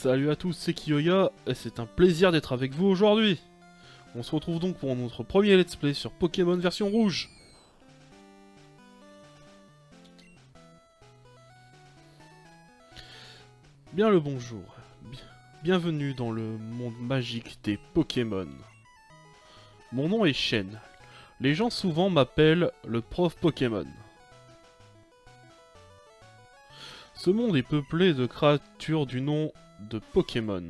Salut à tous, c'est Kiyoya, et c'est un plaisir d'être avec vous aujourd'hui. On se retrouve donc pour notre premier let's play sur Pokémon version rouge. Bien le bonjour, bienvenue dans le monde magique des Pokémon. Mon nom est Shen. Les gens souvent m'appellent le prof Pokémon. Ce monde est peuplé de créatures du nom de Pokémon.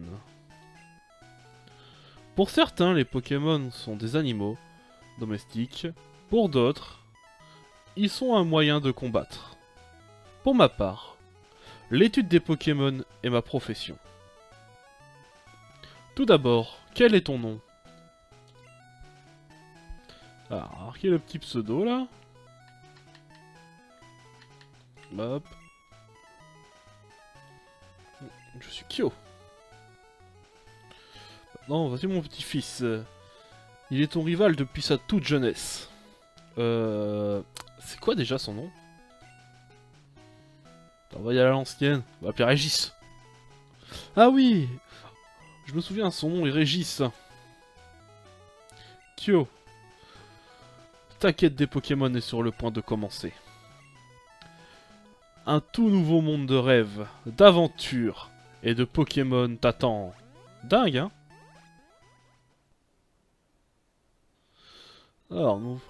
Pour certains, les Pokémon sont des animaux domestiques. Pour d'autres, ils sont un moyen de combattre. Pour ma part, l'étude des Pokémon est ma profession. Tout d'abord, quel est ton nom? Alors, qui est le petit pseudo là? Hop. Je suis Kyo. Non, vas-y mon petit-fils. Il est ton rival depuis sa toute jeunesse. C'est quoi déjà son nom? On va y aller à l'ancienne. On va appeler Régis. Ah oui! Je me souviens, son nom est Régis. Kyo. Ta quête des Pokémon est sur le point de commencer. Un tout nouveau monde de rêve, d'aventure et de Pokémon t'attend. Dingue, hein? Alors, nous...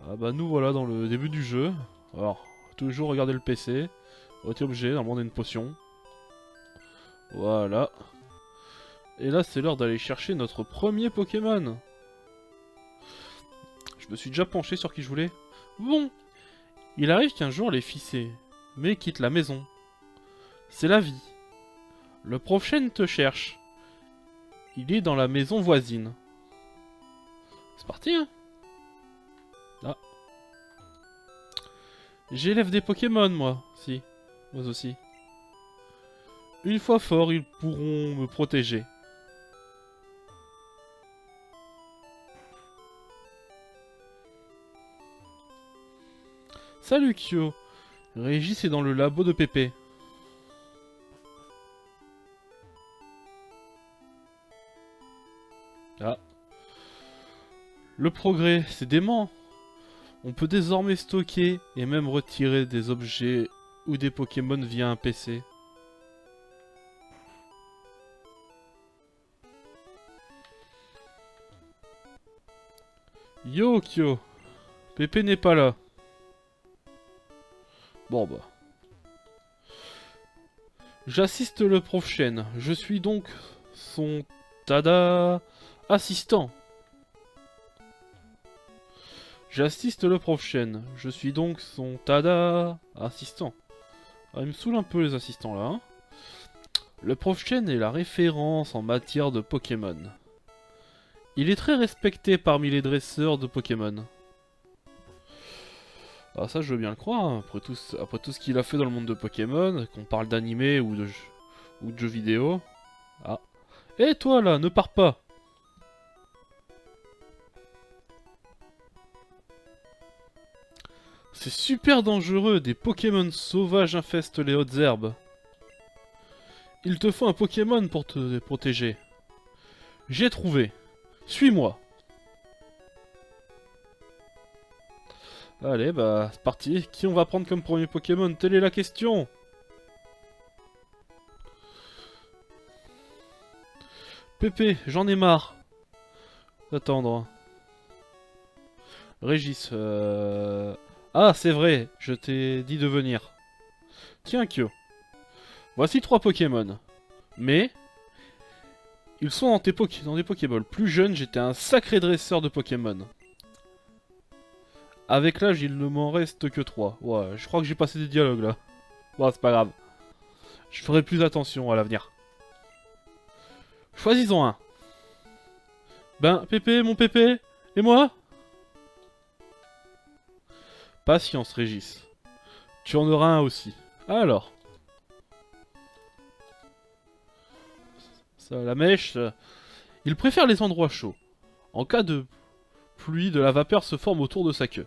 Ah bah nous voilà dans le début du jeu. Alors, toujours regarder le PC. Retirer objet, normalement on a une potion. Voilà. Et là c'est l'heure d'aller chercher notre premier Pokémon. Je me suis déjà penché sur qui je voulais. Bon. Il arrive qu'un jour les fils mais quitte la maison. C'est la vie. Le prof Shen te cherche. Il est dans la maison voisine. C'est parti, hein? Ah. J'élève des Pokémon, moi. Si. Moi aussi. Une fois forts, ils pourront me protéger. Salut, Kyo. Régis est dans le labo de Pépé. Ah. Le progrès, c'est dément. On peut désormais stocker et même retirer des objets ou des Pokémon via un PC. Yo Kyo, Pépé n'est pas là. Bon bah. J'assiste le prof Shen. Je suis donc son tada assistant. J'assiste le prof Shen. Je suis donc son tada assistant. Ah, il me saoule un peu les assistants là. Hein. Le prof Shen est la référence en matière de Pokémon. Il est très respecté parmi les dresseurs de Pokémon. Ah ça je veux bien le croire, hein. Après tout ce qu'il a fait dans le monde de Pokémon, qu'on parle d'animé ou de jeux vidéo. Ah. Et toi là, ne pars pas. C'est super dangereux, des Pokémon sauvages infestent les hautes herbes. Il te faut un Pokémon pour te protéger. J'ai trouvé. Suis-moi. Allez, bah, c'est parti. Qui on va prendre comme premier Pokémon? Telle est la question. Pépé, j'en ai marre d'attendre. Régis, Ah, c'est vrai, je t'ai dit de venir. Tiens, Kyo. Voici 3 Pokémon. Mais... ils sont dans des Pokéballs. Plus jeune, j'étais un sacré dresseur de Pokémon. Avec l'âge, il ne m'en reste que 3. Ouais, je crois que j'ai passé des dialogues, là. Bon, c'est pas grave. Je ferai plus attention à l'avenir. Choisissons un. Ben, Pépé, mon Pépé. Et moi? Patience, Régis. Tu en auras un aussi. Alors. Ça, la mèche. Il préfère les endroits chauds. En cas de pluie, de la vapeur se forme autour de sa queue.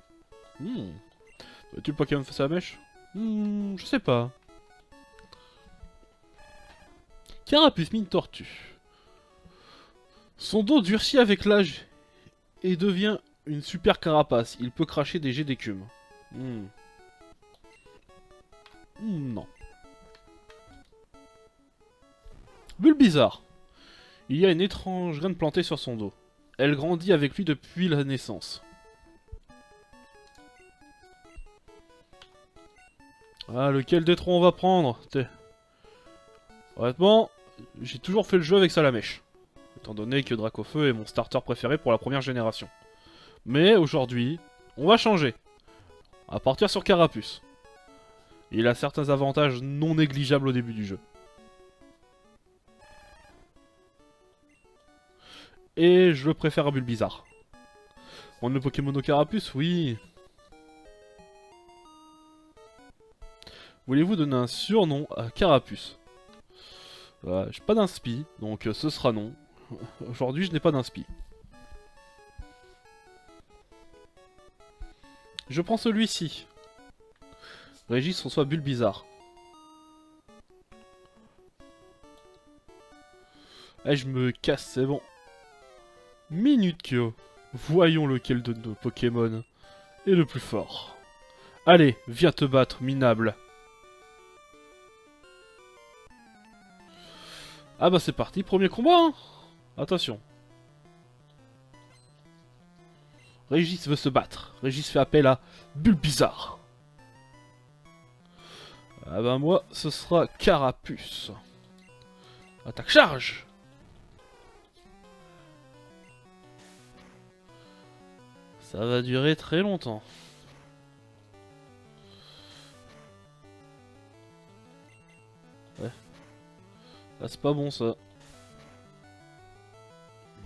Tu le Pokémon face à la mèche? Je sais pas. Carapuce mine tortue. Son dos durcit avec l'âge et devient une super carapace. Il peut cracher des jets d'écume. Non. Bulbizarre. Il y a une étrange graine plantée sur son dos. Elle grandit avec lui depuis la naissance. Ah, lequel des trois on va prendre? Honnêtement, j'ai toujours fait le jeu avec Salamèche. Étant donné que Dracofeu est mon starter préféré pour la première génération. Mais aujourd'hui, on va changer. On va partir sur Carapuce. Il a certains avantages non négligeables au début du jeu. Et je le préfère à Bulbizarre. On a le Pokémon au Carapuce? Oui. Voulez-vous donner un surnom à Carapuce? J'ai pas d'inspi, donc ce sera non. Aujourd'hui, je n'ai pas d'inspi. Je prends celui-ci. Régis François Bulbizarre. Eh, je me casse, c'est bon. Minutio. Voyons lequel de nos Pokémon est le plus fort. Allez, viens te battre, minable. Ah bah c'est parti, premier combat, hein. Attention. Régis veut se battre. Régis fait appel à Bulbizarre. Ah bah moi, ce sera Carapuce. Attaque charge. Ça va durer très longtemps. Ouais. Ah, c'est pas bon ça.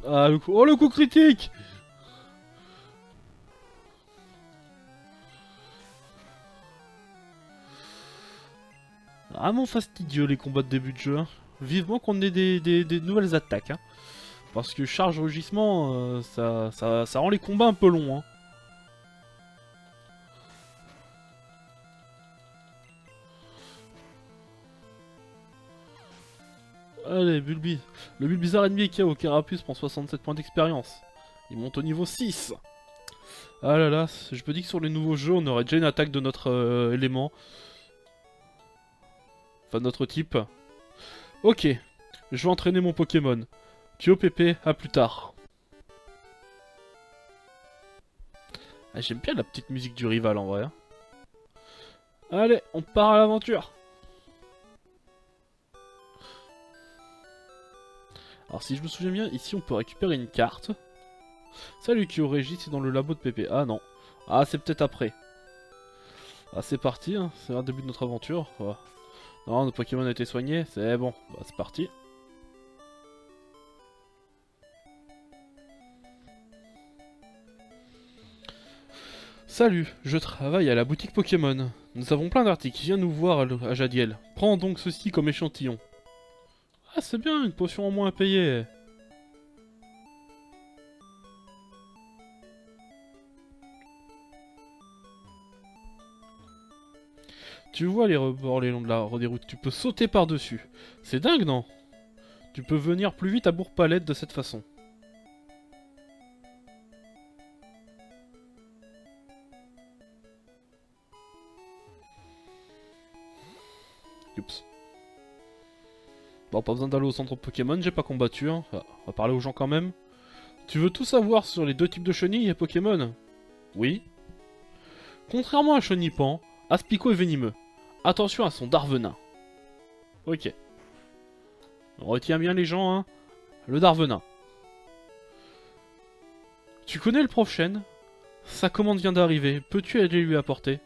Ah le coup. Oh le coup critique. Vraiment fastidieux les combats de début de jeu. Hein. Vivement qu'on ait des nouvelles attaques. Hein. Parce que charge rugissement, ça rend les combats un peu longs. Hein. Allez, Bulbi. Le Bulbizarre ennemi qui a au Carapuce prend 67 points d'expérience. Il monte au niveau 6. Ah là là, je me dis que sur les nouveaux jeux, on aurait déjà une attaque de notre élément. Enfin, notre type. Ok, je vais entraîner mon Pokémon. Tio Pépé, à plus tard. Ah, j'aime bien la petite musique du rival en vrai. Hein. Allez, on part à l'aventure. Alors si je me souviens bien, ici on peut récupérer une carte. Salut Kyo, Régis, c'est dans le labo de Pépé. Ah non. Ah c'est peut-être après. Ah c'est parti, hein. C'est le début de notre aventure. Oh. Non, notre Pokémon a été soigné, c'est bon. Bah, c'est parti. Salut, je travaille à la boutique Pokémon. Nous avons plein d'articles, viens nous voir à Jadiel. Prends donc ceci comme échantillon. Ah c'est bien, une potion en moins à payer. Tu vois les rebords les longs de la des routes, tu peux sauter par-dessus. C'est dingue, non? Tu peux venir plus vite à Bourg-Palette de cette façon. Oups. Bon, pas besoin d'aller au centre Pokémon, j'ai pas combattu. Hein. On va parler aux gens quand même. Tu veux tout savoir sur les deux types de chenilles et Pokémon? Oui. Contrairement à Chenipan, Aspico est venimeux. Attention à son Darvenin. Ok. On retient bien les gens, hein. Le Darvenin. Tu connais le prof Chen? Sa commande vient d'arriver. Peux-tu aller lui apporter?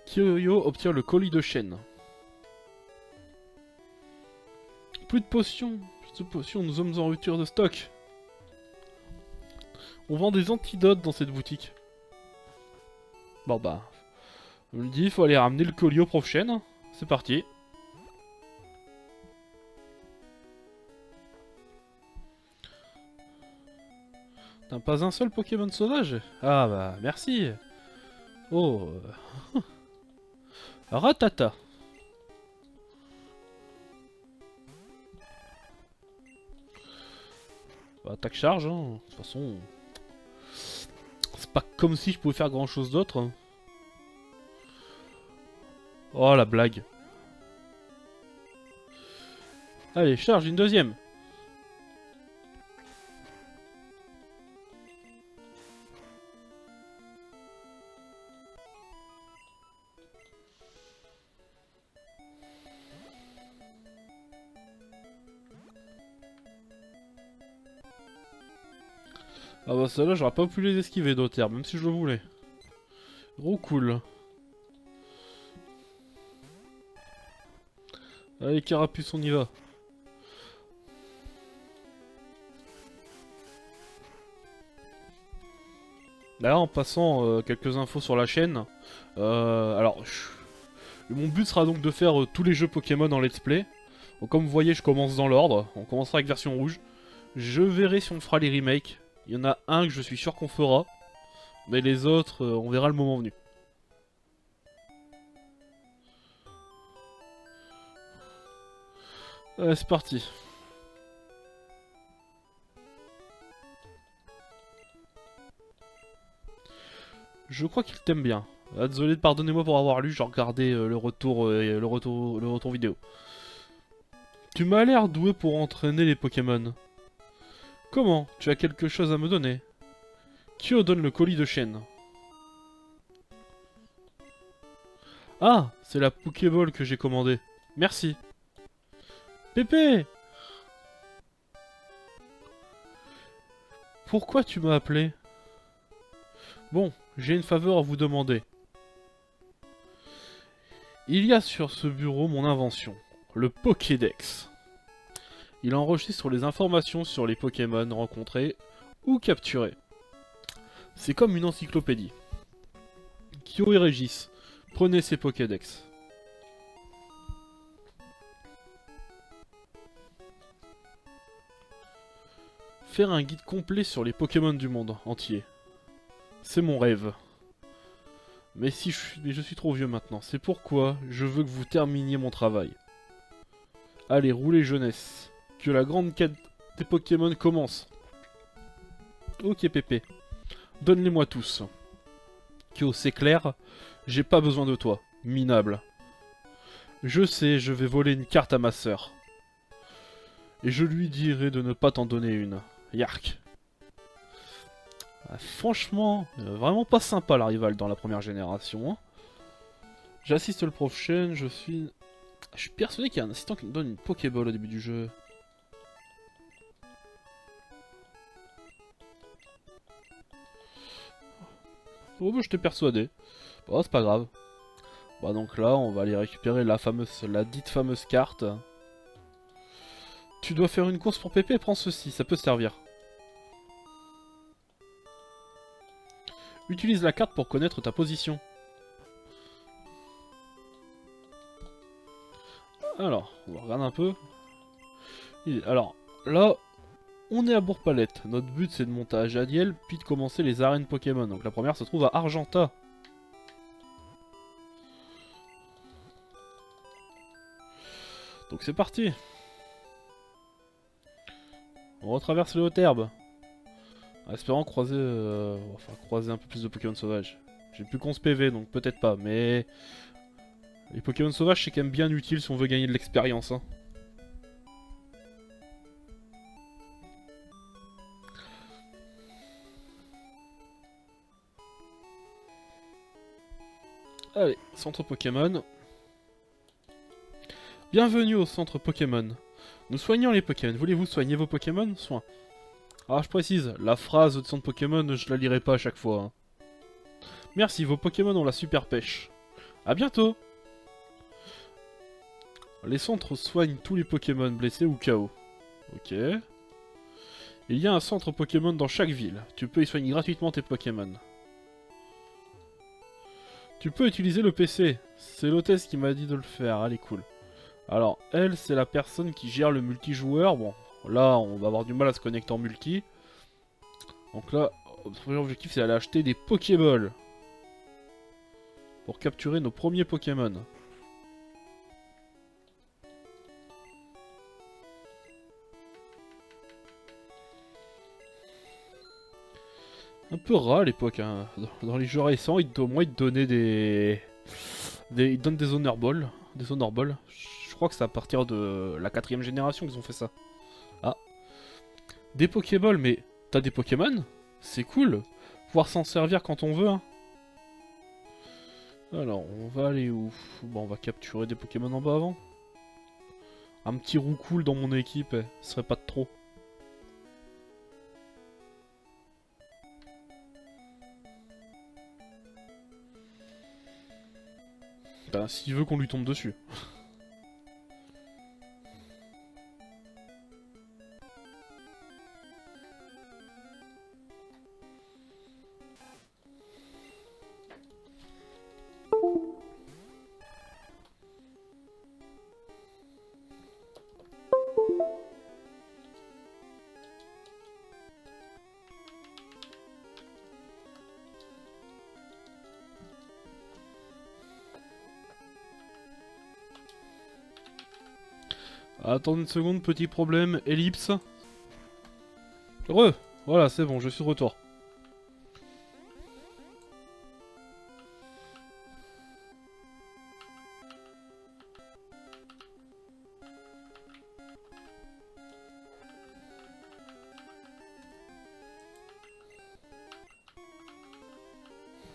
Kyoyo obtient le colis de chêne. Plus de potions. Plus de potions, nous sommes en rupture de stock. On vend des antidotes dans cette boutique. Bon bah... On me dit, il faut aller ramener le colis au prof Chen. C'est parti. T'as pas un seul Pokémon sauvage? Ah bah, merci. Oh... Ratata. Bah, attaque charge, hein. De toute façon... C'est pas comme si je pouvais faire grand chose d'autre. Hein. Oh la blague. Allez, charge une deuxième. Ah bah celle-là, j'aurais pas pu les esquiver d'Other, même si je le voulais. Gros cool. Allez, Carapuce, on y va. Là, en passant quelques infos sur la chaîne. Mon but sera donc de faire tous les jeux Pokémon en let's play. Donc, comme vous voyez, je commence dans l'ordre. On commencera avec version rouge. Je verrai si on fera les remakes. Il y en a un que je suis sûr qu'on fera. Mais les autres, on verra le moment venu. Allez, c'est parti. Je crois qu'il t'aime bien. Ah, désolé, pardonnez-moi pour avoir lu, j'ai regardé le retour vidéo. Tu m'as l'air doué pour entraîner les Pokémon. Comment? Tu as quelque chose à me donner? Kyo donne le colis de chêne. Ah, c'est la Pokéball que j'ai commandée. Merci. Pépé! Pourquoi tu m'as appelé? Bon, j'ai une faveur à vous demander. Il y a sur ce bureau mon invention, le Pokédex. Il enregistre les informations sur les Pokémon rencontrés ou capturés. C'est comme une encyclopédie. Kyo et Régis, prenez ces Pokédex. Faire un guide complet sur les Pokémon du monde entier. C'est mon rêve. Mais je suis trop vieux maintenant. C'est pourquoi je veux que vous terminiez mon travail. Allez, roulez jeunesse. Que la grande quête des Pokémon commence. Ok Pépé. Donne-les-moi tous. Kyo, c'est clair. J'ai pas besoin de toi. Minable. Je sais, je vais voler une carte à ma sœur. Et je lui dirai de ne pas t'en donner une. Yark. Ah, franchement, vraiment pas sympa la rivale dans la première génération. Hein. J'assiste le prochain, je suis persuadé qu'il y a un assistant qui me donne une Pokéball au début du jeu. Oh bah je t'ai persuadé. Bon c'est pas grave. Bah donc là on va aller récupérer la dite fameuse carte. Tu dois faire une course pour Pépé, prends ceci, ça peut servir. Utilise la carte pour connaître ta position. Alors, on va regarder un peu. Alors, là, on est à Bourg-Palette. Notre but, c'est de monter à Jadiel, puis de commencer les arènes Pokémon. Donc la première se trouve à Argenta. Donc c'est parti. On retraverse les hautes herbes. En espérant croiser, croiser un peu plus de Pokémon sauvages. J'ai plus qu'on se PV, donc peut-être pas, mais... Les Pokémon sauvages, c'est quand même bien utile si on veut gagner de l'expérience. Hein. Allez, centre Pokémon. Bienvenue au centre Pokémon. Nous soignons les Pokémon. Voulez-vous soigner vos Pokémon? Soin. Alors je précise, la phrase de centre Pokémon, je la lirai pas à chaque fois. Hein. Merci, vos Pokémon ont la super pêche. A bientôt. Les centres soignent tous les Pokémon blessés ou KO. Ok. Il y a un centre Pokémon dans chaque ville. Tu peux y soigner gratuitement tes Pokémon. Tu peux utiliser le PC. C'est l'hôtesse qui m'a dit de le faire. Allez, cool. Alors, elle, c'est la personne qui gère le multijoueur. Bon, là, on va avoir du mal à se connecter en multi. Donc là, notre premier objectif, c'est d'aller acheter des Pokéballs. Pour capturer nos premiers Pokémon. Un peu ras à l'époque, hein. Dans les jeux récents, au moins ils te donnaient ils te donnent des Honor Balls. Des Honor Balls. Je crois que c'est à partir de la 4ème génération qu'ils ont fait ça. Ah. Des Pokéballs, mais t'as des Pokémon? C'est cool. Pouvoir s'en servir quand on veut, hein. Alors, on va aller où? Bon, on va capturer des Pokémon en bas avant. Un petit Roucoule dans mon équipe, ce serait pas de trop. Ben, s'il veut qu'on lui tombe dessus. Attends une seconde, petit problème, ellipse. Voilà, c'est bon, je suis de retour.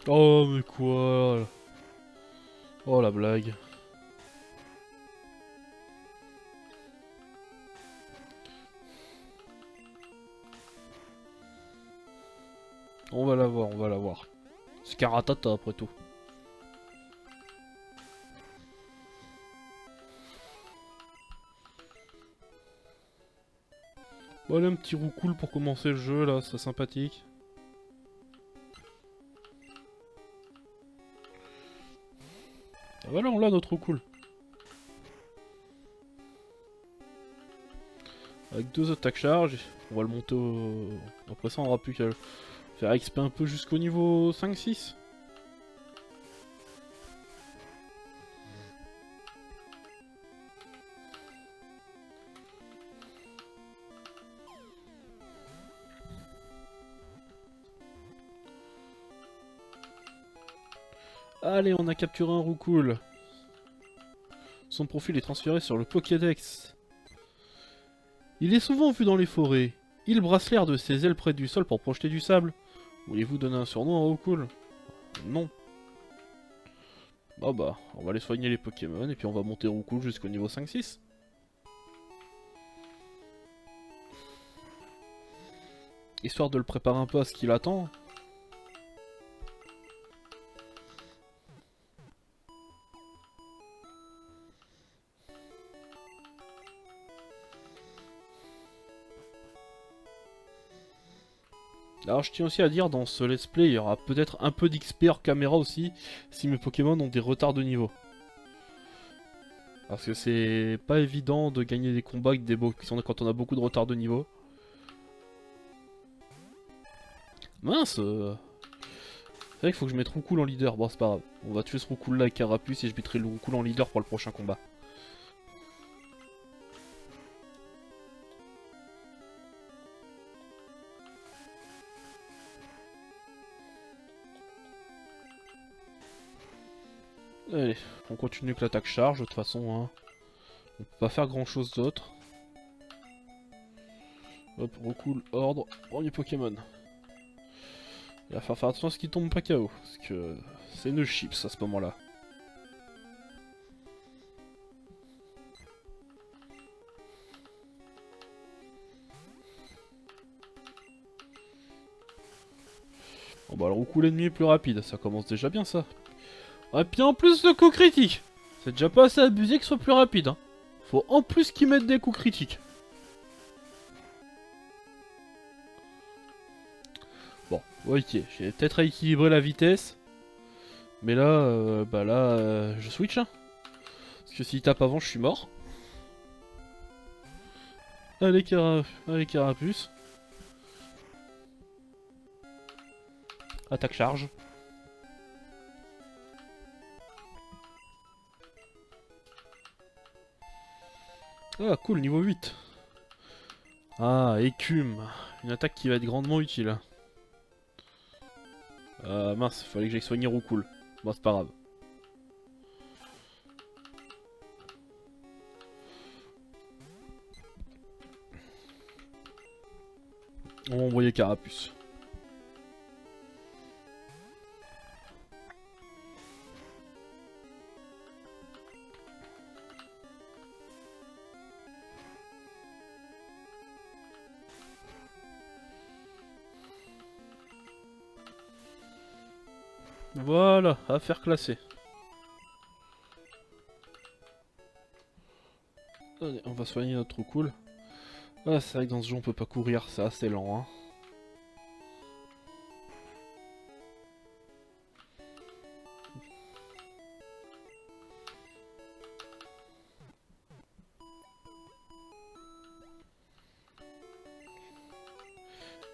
Oh, mais quoi? Oh, la blague. On va la voir, on va la voir. C'est Karatata après tout. Bon, allez, un petit Roucoule pour commencer le jeu là, c'est sympathique. Ah, voilà, on l'a notre Roucoule. Avec 2 attaques charge, on va le monter au... Après ça, on aura plus qu'à faire XP un peu jusqu'au niveau 5-6. Allez, on a capturé un Roucoule. Son profil est transféré sur le Pokédex. Il est souvent vu dans les forêts. Il brasse l'air de ses ailes près du sol pour projeter du sable. Voulez-vous donner un surnom à Roucoule? Non. Bah, on va aller soigner les Pokémon et puis on va monter Roucoule jusqu'au niveau 5-6. Histoire de le préparer un peu à ce qu'il attend. Alors je tiens aussi à dire, dans ce let's play, il y aura peut-être un peu d'XP hors caméra aussi, si mes Pokémon ont des retards de niveau. Parce que c'est pas évident de gagner des combats avec quand on a beaucoup de retard de niveau. Mince C'est vrai qu'il faut que je mette Roucoule en leader, bon c'est pas grave. On va tuer ce Roucoule là avec Carapuce et je mettrai le Roucoule en leader pour le prochain combat. Allez, on continue avec l'attaque charge, de toute façon, hein. On peut pas faire grand chose d'autre. Hop, Roucoule, ordre, premier Pokémon. Il va faire attention à ce qu'il tombe pas KO, parce que c'est une chips à ce moment-là. Bon bah le Roucoule ennemi est plus rapide, ça commence déjà bien ça. Et puis en plus le coup critique. C'est déjà pas assez abusé qu'il soit plus rapide, hein. Faut en plus qu'il mette des coups critiques. Bon, ok, j'ai peut-être rééquilibré la vitesse. Mais là, je switch, hein. Parce que s'il tape avant, je suis mort. Allez, Carapuce. Attaque charge. Ah, cool, niveau 8. Ah, écume. Une attaque qui va être grandement utile. Mince, fallait que j'aille soigner Roucoule. Bon, c'est pas grave. On va envoyer Carapuce. Voilà, affaire classée. Allez, on va soigner notre Roucoule. Ah, c'est vrai que dans ce jeu on peut pas courir, c'est assez lent, hein.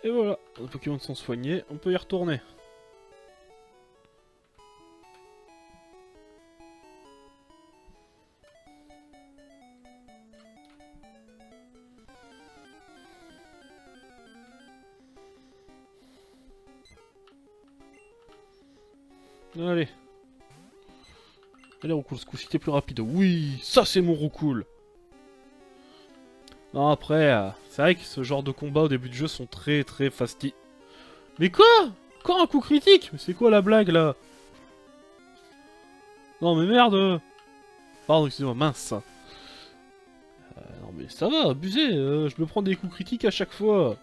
Et voilà, les Pokémon sont soignés, on peut y retourner. Allez. Allez Roucoule, ce coup-ci t'es plus rapide. Oui, ça c'est mon Roucoule. Non, après, c'est vrai que ce genre de combats au début du jeu sont très fastidieux. Mais quoi? Encore un coup critique? Mais c'est quoi la blague là? Non mais merde! Pardon, excusez-moi, mince. Non mais ça va, abusé, je me prends des coups critiques à chaque fois.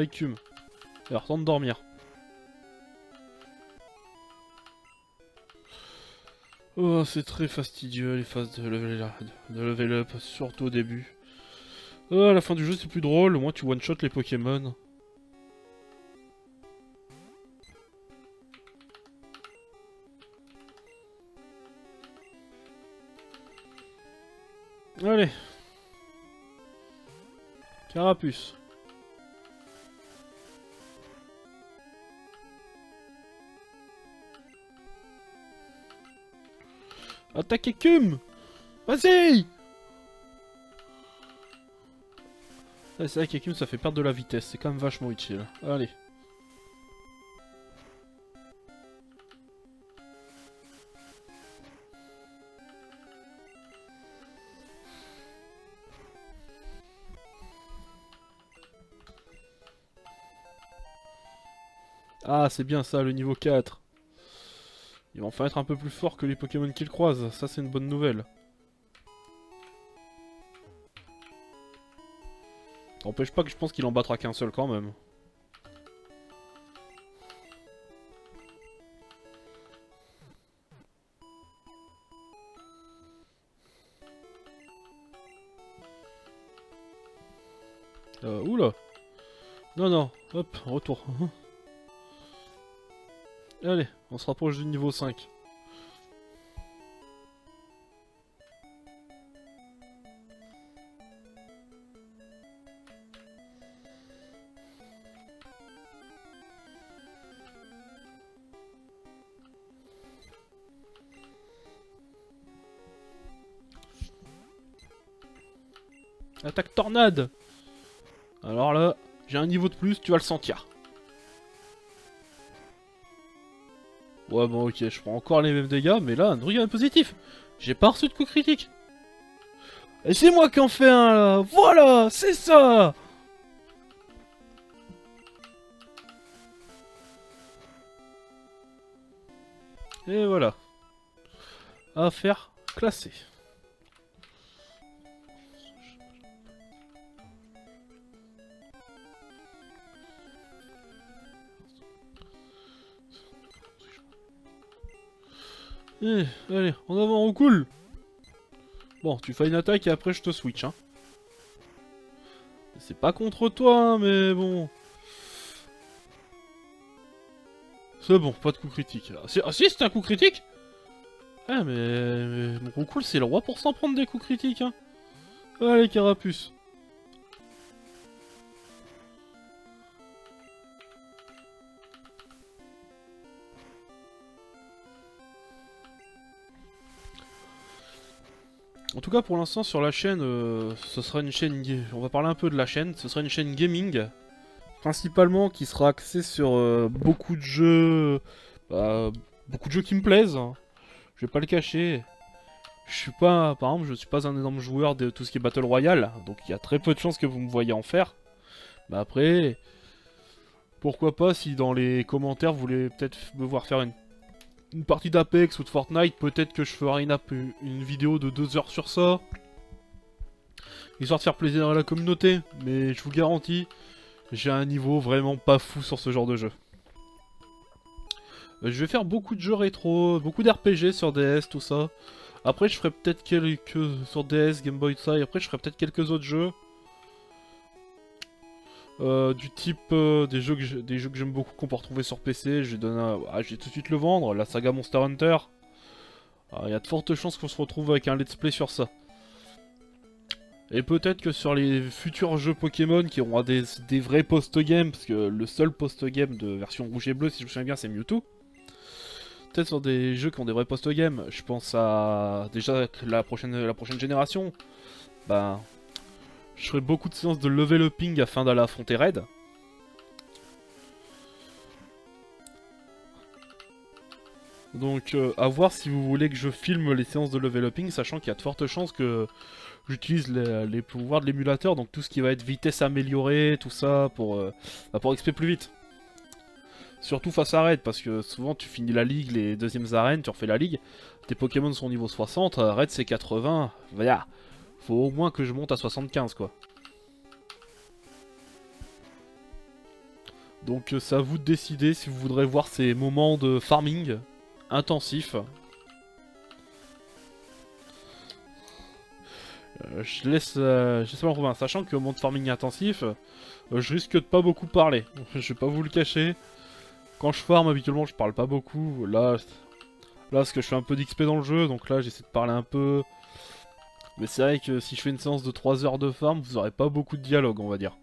Écume. Alors, retourne dormir. Oh, c'est très fastidieux les phases de level up, surtout au début. À la fin du jeu, c'est plus drôle, au moins tu one-shot les Pokémon. Allez. Carapuce. Attaque écume! Vas-y! Ouais, c'est vrai qu'écume ça fait perdre de la vitesse, c'est quand même vachement utile. Allez. Ah, c'est bien ça, le niveau 4. Il va enfin être un peu plus fort que les Pokémon qu'il croise, ça c'est une bonne nouvelle. N'empêche pas que je pense qu'il en battra qu'un seul quand même. Oula. Non, non, hop, retour. Allez, on se rapproche du niveau 5. Attaque tornade. Alors là, j'ai un niveau de plus, tu vas le sentir. Ouais bon ok, je prends encore les mêmes dégâts, mais là, regarde positif. J'ai pas reçu de coup critique. Et c'est moi qui en fais un là. Voilà, c'est ça. Et voilà. Affaire classée. Allez, en avant, on cool. Bon, tu fais une attaque et après je te switch, hein. C'est pas contre toi, hein, mais bon. C'est bon, pas de coup critique. Ah si, c'était un coup critique. Ah mais mon coup cool, c'est le roi pour s'en prendre des coups critiques, hein. Allez, Carapuce. En tout cas, pour l'instant, sur la chaîne, ce sera une chaîne... On va parler un peu de la chaîne. Ce sera une chaîne gaming, principalement, qui sera axée sur beaucoup de jeux... beaucoup de jeux qui me plaisent. Je vais pas le cacher. Je suis pas... Par exemple, je suis pas un énorme joueur de tout ce qui est Battle Royale, donc il y a très peu de chances que vous me voyez en faire. Mais après... Pourquoi pas, si dans les commentaires, vous voulez peut-être me voir faire une partie d'Apex ou de Fortnite, peut-être que je ferai une vidéo de 2 heures sur ça. Histoire de faire plaisir à la communauté, mais je vous garantis, j'ai un niveau vraiment pas fou sur ce genre de jeu. Je vais faire beaucoup de jeux rétro, beaucoup d'RPG sur DS, tout ça. Après, je ferai peut-être quelques... sur DS, Game Boy, ça, et après, je ferai peut-être quelques autres jeux. Du type des jeux que j'aime beaucoup qu'on peut retrouver sur PC. Je vais tout de suite le vendre, la saga Monster Hunter. Il y a de fortes chances qu'on se retrouve avec un let's play sur ça. Et peut-être que sur les futurs jeux Pokémon qui auront des vrais post-game, parce que le seul post-game de version rouge et bleu, si je me souviens bien, c'est Mewtwo. Peut-être sur des jeux qui ont des vrais post-game, je pense à déjà la prochaine génération. Ben, je ferai beaucoup de séances de level upping afin d'aller affronter Red. Donc à voir si vous voulez que je filme les séances de level upping, sachant qu'il y a de fortes chances que j'utilise les pouvoirs de l'émulateur, donc tout ce qui va être vitesse améliorée, tout ça, pour XP plus vite. Surtout face à Red, parce que souvent tu finis la ligue, les deuxièmes arènes, tu refais la ligue, tes Pokémon sont au niveau 60, Red c'est 80, voilà. Faut au moins que je monte à 75 quoi. Donc c'est à vous de décider si vous voudrez voir ces moments de farming intensif. Je laisse en trouver un, sachant qu'au moment de farming intensif, je risque de pas beaucoup parler. Je vais pas vous le cacher. Quand je farm, habituellement, je parle pas beaucoup. Là, parce que je fais un peu d'XP dans le jeu, donc là, j'essaie de parler un peu. Mais c'est vrai que si je fais une séance de 3 heures de farm, vous aurez pas beaucoup de dialogue, on va dire.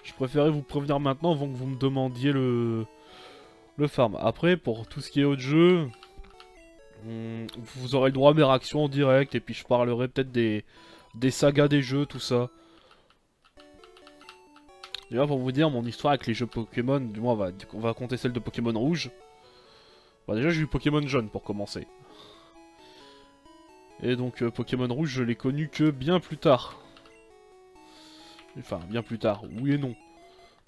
Je préférais vous prévenir maintenant avant que vous me demandiez le farm. Après, pour tout ce qui est autre jeu, vous aurez le droit à mes réactions en direct, et puis je parlerai peut-être des sagas des jeux, tout ça. Déjà, pour vous dire, mon histoire avec les jeux Pokémon, du moins on va compter celle de Pokémon Rouge. Bon, déjà j'ai eu Pokémon Jaune pour commencer. Et donc Pokémon Rouge, je l'ai connu que bien plus tard. Enfin, bien plus tard, oui et non.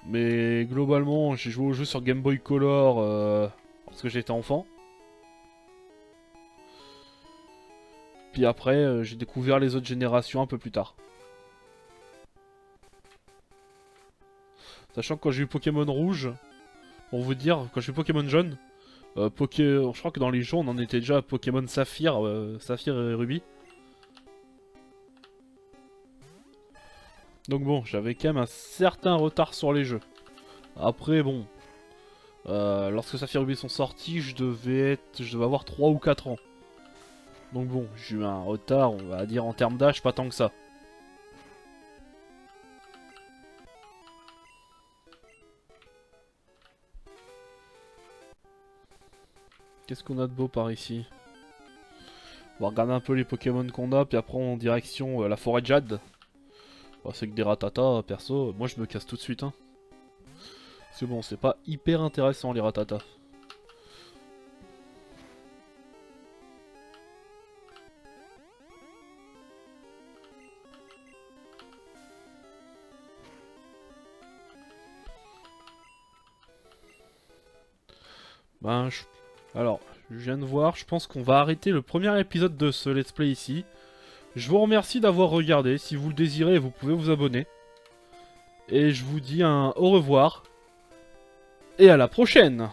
Mais globalement, j'ai joué au jeu sur Game Boy Color lorsque j'étais enfant. Puis après, j'ai découvert les autres générations un peu plus tard. Sachant que quand j'ai eu Pokémon Rouge, pour vous dire, quand j'ai eu Pokémon Jaune, je crois que dans les jeux, on en était déjà à Pokémon Saphir, Saphir et Ruby. Donc bon, j'avais quand même un certain retard sur les jeux. Après, bon, lorsque Saphir et Ruby sont sortis, je devais avoir 3 ou 4 ans. Donc bon, j'ai eu un retard, on va dire en termes d'âge, pas tant que ça. Qu'est-ce qu'on a de beau par ici? On va regarder un peu les Pokémon qu'on a, puis après en direction la forêt de Jade. Bon, c'est que des Rattata, perso, moi je me casse tout de suite. Hein. C'est bon, c'est pas hyper intéressant les Rattata. Ben, alors, je viens de voir, je pense qu'on va arrêter le premier épisode de ce let's play ici. Je vous remercie d'avoir regardé, si vous le désirez, vous pouvez vous abonner. Et je vous dis un au revoir, et à la prochaine!